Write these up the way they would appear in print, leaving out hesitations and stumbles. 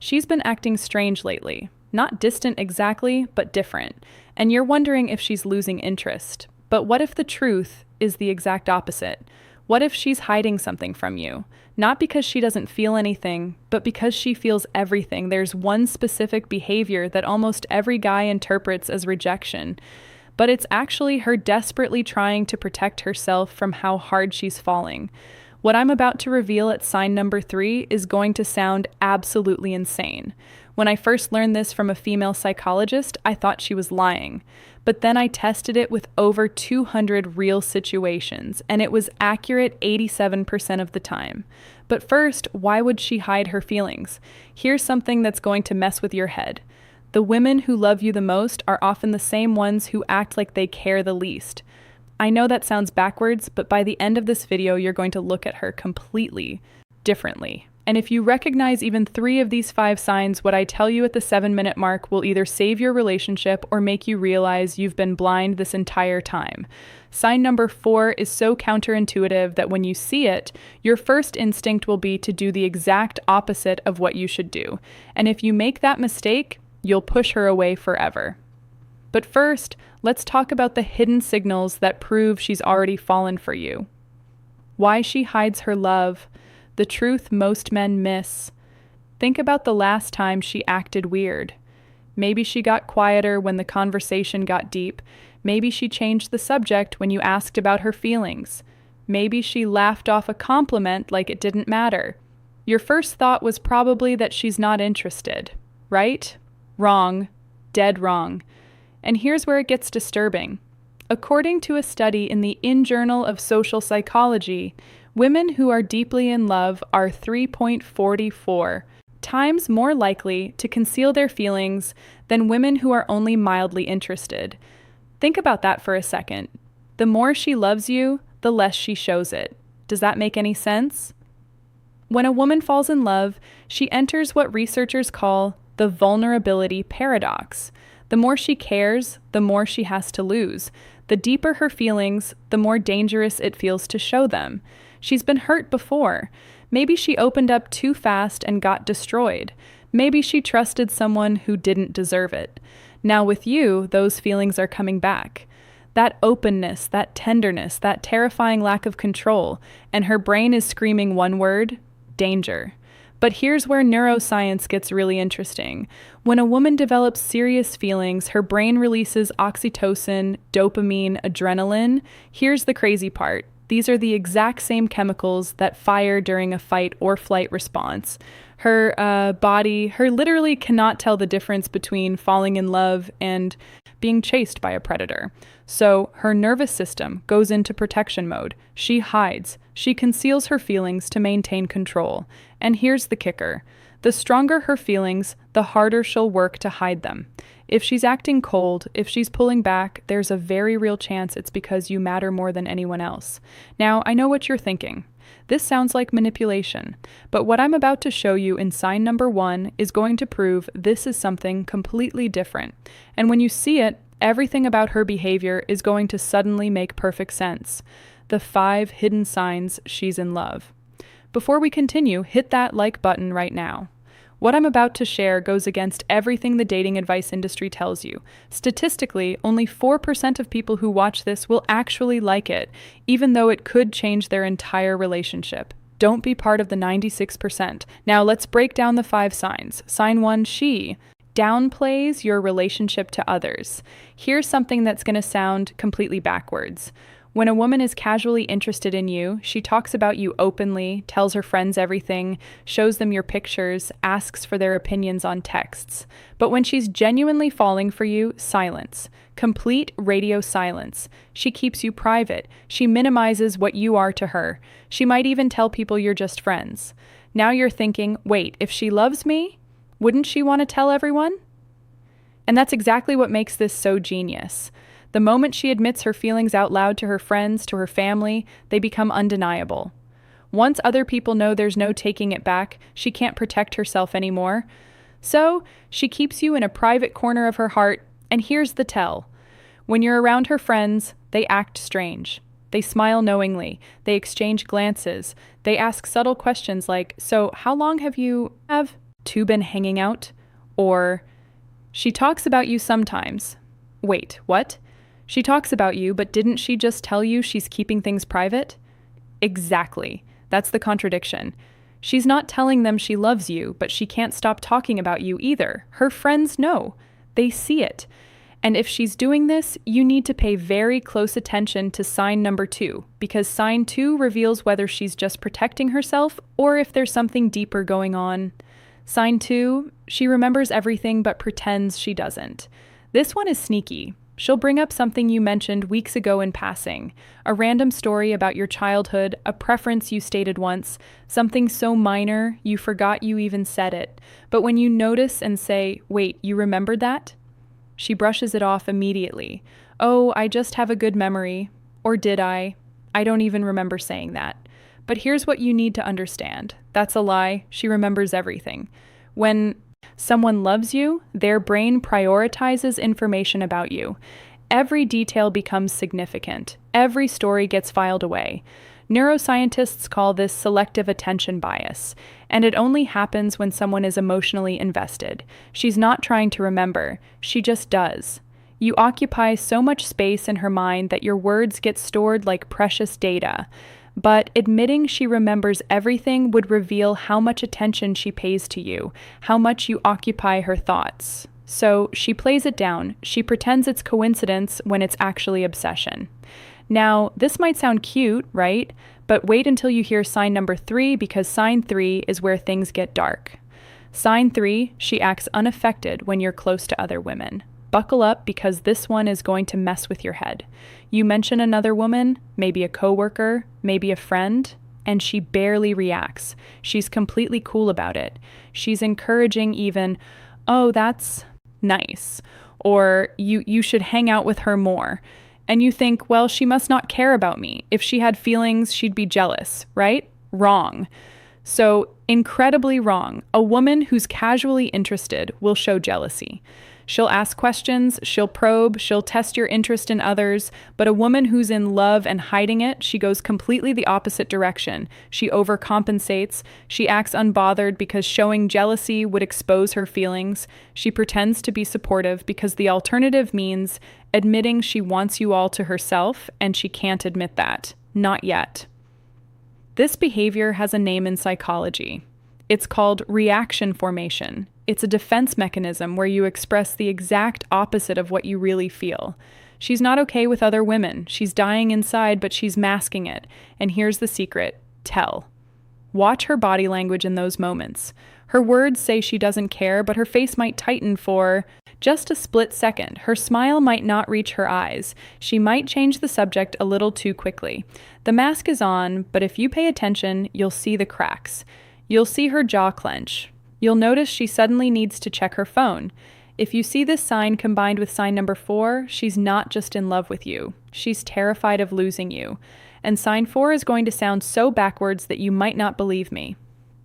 She's been acting strange lately. Not distant exactly, but different. And you're wondering if she's losing interest. But what if the truth is the exact opposite? What if she's hiding something from you? Not because she doesn't feel anything, but because she feels everything. There's one specific behavior that almost every guy interprets as rejection. But it's actually her desperately trying to protect herself from how hard she's falling. What I'm about to reveal at sign number 3 is going to sound absolutely insane. When I first learned this from a female psychologist, I thought she was lying. But then I tested it with over 200 real situations, and it was accurate 87% of the time. But first, why would she hide her feelings? Here's something that's going to mess with your head. The women who love you the most are often the same ones who act like they care the least. I know that sounds backwards, but by the end of this video, you're going to look at her completely differently. And if you recognize even 3 of these 5 signs, what I tell you at the 7-minute mark will either save your relationship or make you realize you've been blind this entire time. Sign number 4 is so counterintuitive that when you see it, your first instinct will be to do the exact opposite of what you should do. And if you make that mistake, you'll push her away forever. But first, let's talk about the hidden signals that prove she's already fallen for you. Why she hides her love. The truth most men miss. Think about the last time she acted weird. Maybe she got quieter when the conversation got deep. Maybe she changed the subject when you asked about her feelings. Maybe she laughed off a compliment like it didn't matter. Your first thought was probably that she's not interested, right? Wrong. Dead wrong. And here's where it gets disturbing. According to a study in the Journal of Social Psychology, women who are deeply in love are 3.44 times more likely to conceal their feelings than women who are only mildly interested. Think about that for a second. The more she loves you, the less she shows it. Does that make any sense? When a woman falls in love, she enters what researchers call the vulnerability paradox. The more she cares, the more she has to lose. The deeper her feelings, the more dangerous it feels to show them. She's been hurt before. Maybe she opened up too fast and got destroyed. Maybe she trusted someone who didn't deserve it. Now with you, those feelings are coming back. That openness, that tenderness, that terrifying lack of control, and her brain is screaming one word: danger. But here's where neuroscience gets really interesting. When a woman develops serious feelings, her brain releases oxytocin, dopamine, adrenaline. Here's the crazy part. These are the exact same chemicals that fire during a fight or flight response. Her body literally cannot tell the difference between falling in love and being chased by a predator. So her nervous system goes into protection mode. She hides. She conceals her feelings to maintain control. And here's the kicker. The stronger her feelings, the harder she'll work to hide them. If she's acting cold, if she's pulling back, there's a very real chance it's because you matter more than anyone else. Now, I know what you're thinking. This sounds like manipulation, but what I'm about to show you in sign number 1 is going to prove this is something completely different. And when you see it, everything about her behavior is going to suddenly make perfect sense. The 5 hidden signs she's in love. Before we continue, hit that like button right now. What I'm about to share goes against everything the dating advice industry tells you. Statistically, only 4% of people who watch this will actually like it, even though it could change their entire relationship. Don't be part of the 96%. Now let's break down the 5 signs. Sign 1, she downplays your relationship to others. Here's something that's going to sound completely backwards. When a woman is casually interested in you, she talks about you openly, tells her friends everything, shows them your pictures, asks for their opinions on texts. But when she's genuinely falling for you, silence. Complete radio silence. She keeps you private. She minimizes what you are to her. She might even tell people you're just friends. Now you're thinking, wait, if she loves me, wouldn't she want to tell everyone? And that's exactly what makes this so genius. The moment she admits her feelings out loud to her friends, to her family, they become undeniable. Once other people know there's no taking it back, she can't protect herself anymore. So, she keeps you in a private corner of her heart, and here's the tell. When you're around her friends, they act strange. They smile knowingly. They exchange glances. They ask subtle questions like, so how long have you... two been hanging out, or she talks about you sometimes. Wait, what? She talks about you, but didn't she just tell you she's keeping things private? Exactly. That's the contradiction. She's not telling them she loves you, but she can't stop talking about you either. Her friends know. They see it. And if she's doing this, you need to pay very close attention to sign number 2, because sign 2 reveals whether she's just protecting herself or if there's something deeper going on. Sign 2, she remembers everything but pretends she doesn't. This one is sneaky. She'll bring up something you mentioned weeks ago in passing, a random story about your childhood, a preference you stated once, something so minor you forgot you even said it. But when you notice and say, "Wait, you remembered that?" she brushes it off immediately. "Oh, I just have a good memory." Or did I? "I don't even remember saying that." But here's what you need to understand. That's a lie. She remembers everything. When someone loves you, their brain prioritizes information about you. Every detail becomes significant. Every story gets filed away. Neuroscientists call this selective attention bias, and it only happens when someone is emotionally invested. She's not trying to remember, she just does. You occupy so much space in her mind that your words get stored like precious data. But admitting she remembers everything would reveal how much attention she pays to you, how much you occupy her thoughts. So she plays it down. She pretends it's coincidence when it's actually obsession. Now, this might sound cute, right? But wait until you hear sign number 3, because sign 3 is where things get dark. Sign 3, she acts unaffected when you're close to other women. Buckle up, because this one is going to mess with your head. You mention another woman, maybe a coworker, maybe a friend, and she barely reacts. She's completely cool about it. She's encouraging even, "Oh, that's nice," or you should hang out with her more. And you think, well, she must not care about me. If she had feelings, she'd be jealous, right? Wrong. So incredibly wrong. A woman who's casually interested will show jealousy. She'll ask questions, she'll probe, she'll test your interest in others, but a woman who's in love and hiding it, she goes completely the opposite direction. She overcompensates, she acts unbothered because showing jealousy would expose her feelings. She pretends to be supportive because the alternative means admitting she wants you all to herself, and she can't admit that. Not yet. This behavior has a name in psychology. It's called reaction formation. It's a defense mechanism where you express the exact opposite of what you really feel. She's not okay with other women. She's dying inside, but she's masking it. And here's the secret: tell. Watch her body language in those moments. Her words say she doesn't care, but her face might tighten for just a split second. Her smile might not reach her eyes. She might change the subject a little too quickly. The mask is on, but if you pay attention, you'll see the cracks. You'll see her jaw clench. You'll notice she suddenly needs to check her phone. If you see this sign combined with sign number 4, she's not just in love with you. She's terrified of losing you. And sign 4 is going to sound so backwards that you might not believe me.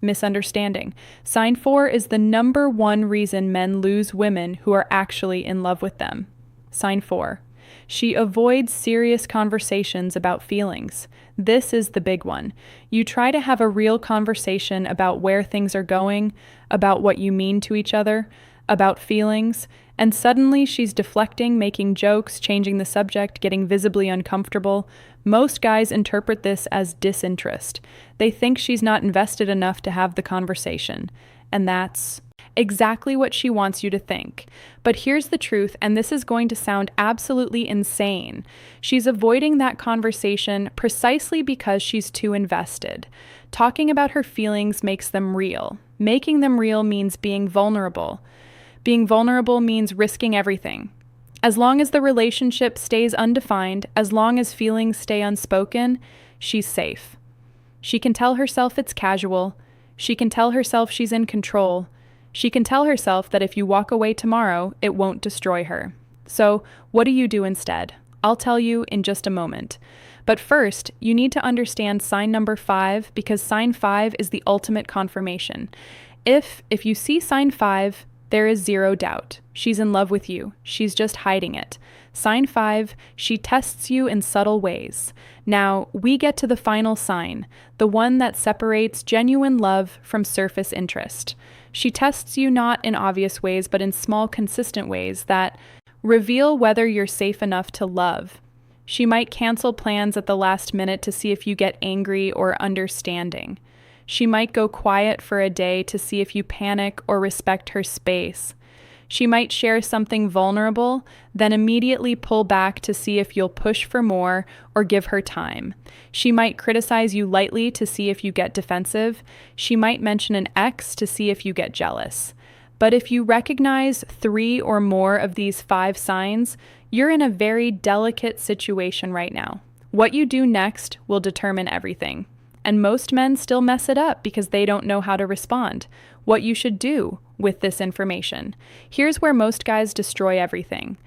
Misunderstanding. Sign 4 is the number 1 reason men lose women who are actually in love with them. Sign 4. She avoids serious conversations about feelings. This is the big one. You try to have a real conversation about where things are going, about what you mean to each other, about feelings, and suddenly she's deflecting, making jokes, changing the subject, getting visibly uncomfortable. Most guys interpret this as disinterest. They think she's not invested enough to have the conversation. And that's exactly what she wants you to think. But here's the truth, and this is going to sound absolutely insane. She's avoiding that conversation precisely because she's too invested. Talking about her feelings makes them real. Making them real means being vulnerable. Being vulnerable means risking everything. As long as the relationship stays undefined, as long as feelings stay unspoken, she's safe. She can tell herself it's casual. She can tell herself she's in control. She can tell herself that if you walk away tomorrow, it won't destroy her. So, what do you do instead? I'll tell you in just a moment. But first, you need to understand sign number 5, because sign 5 is the ultimate confirmation. If you see sign 5, There is zero doubt. She's in love with you. She's just hiding it. Sign 5, she tests you in subtle ways. Now, we get to the final sign, the one that separates genuine love from surface interest. She tests you not in obvious ways, but in small, consistent ways that reveal whether you're safe enough to love. She might cancel plans at the last minute to see if you get angry or understanding. She might go quiet for a day to see if you panic or respect her space. She might share something vulnerable, then immediately pull back to see if you'll push for more or give her time. She might criticize you lightly to see if you get defensive. She might mention an ex to see if you get jealous. But if you recognize 3 or more of these 5 signs, you're in a very delicate situation right now. What you do next will determine everything. And most men still mess it up because they don't know how to respond. What you should do with this information. Here's where most guys destroy everything.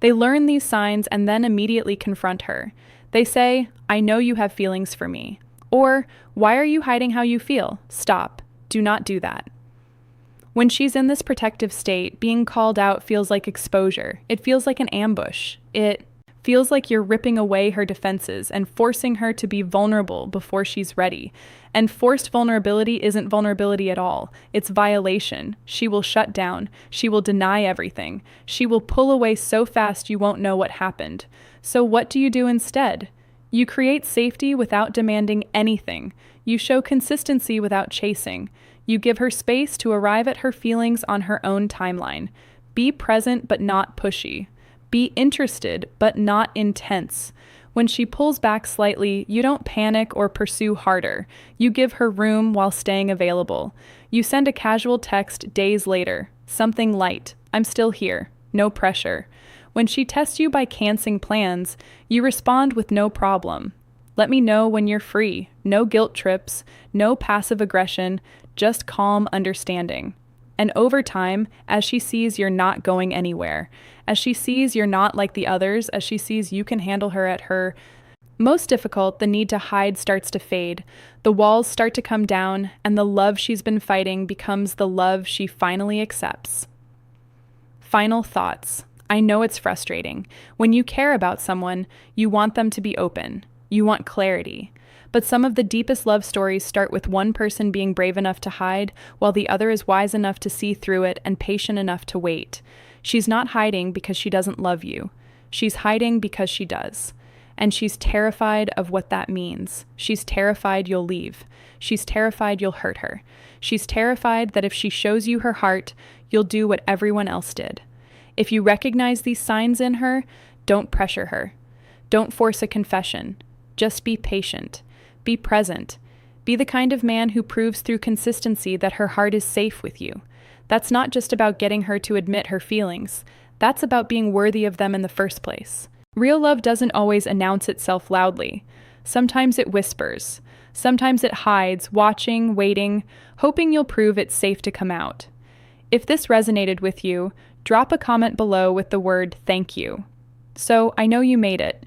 They learn these signs and then immediately confront her. They say, "I know you have feelings for me." Or, "Why are you hiding how you feel? Stop. Do not do that." When she's in this protective state, being called out feels like exposure. It feels like an ambush. It feels like you're ripping away her defenses and forcing her to be vulnerable before she's ready. And forced vulnerability isn't vulnerability at all. It's violation. She will shut down. She will deny everything. She will pull away so fast you won't know what happened. So what do you do instead? You create safety without demanding anything. You show consistency without chasing. You give her space to arrive at her feelings on her own timeline. Be present but not pushy. Be interested, but not intense. When she pulls back slightly, you don't panic or pursue harder. You give her room while staying available. You send a casual text days later. Something light. "I'm still here." No pressure. When she tests you by canceling plans, you respond with no problem. "Let me know when you're free." No guilt trips, no passive aggression, just calm understanding. And over time, as she sees you're not going anywhere, as she sees you're not like the others, as she sees you can handle her at her most difficult, the need to hide starts to fade. The walls start to come down, and the love she's been fighting becomes the love she finally accepts. Final thoughts. I know it's frustrating. When you care about someone, you want them to be open. You want clarity. But some of the deepest love stories start with one person being brave enough to hide, while the other is wise enough to see through it and patient enough to wait. She's not hiding because she doesn't love you. She's hiding because she does. And she's terrified of what that means. She's terrified you'll leave. She's terrified you'll hurt her. She's terrified that if she shows you her heart, you'll do what everyone else did. If you recognize these signs in her, don't pressure her. Don't force a confession. Just be patient. Be present. Be the kind of man who proves through consistency that her heart is safe with you. That's not just about getting her to admit her feelings. That's about being worthy of them in the first place. Real love doesn't always announce itself loudly. Sometimes it whispers. Sometimes it hides, watching, waiting, hoping you'll prove it's safe to come out. If this resonated with you, drop a comment below with the word "thank you." So I know you made it.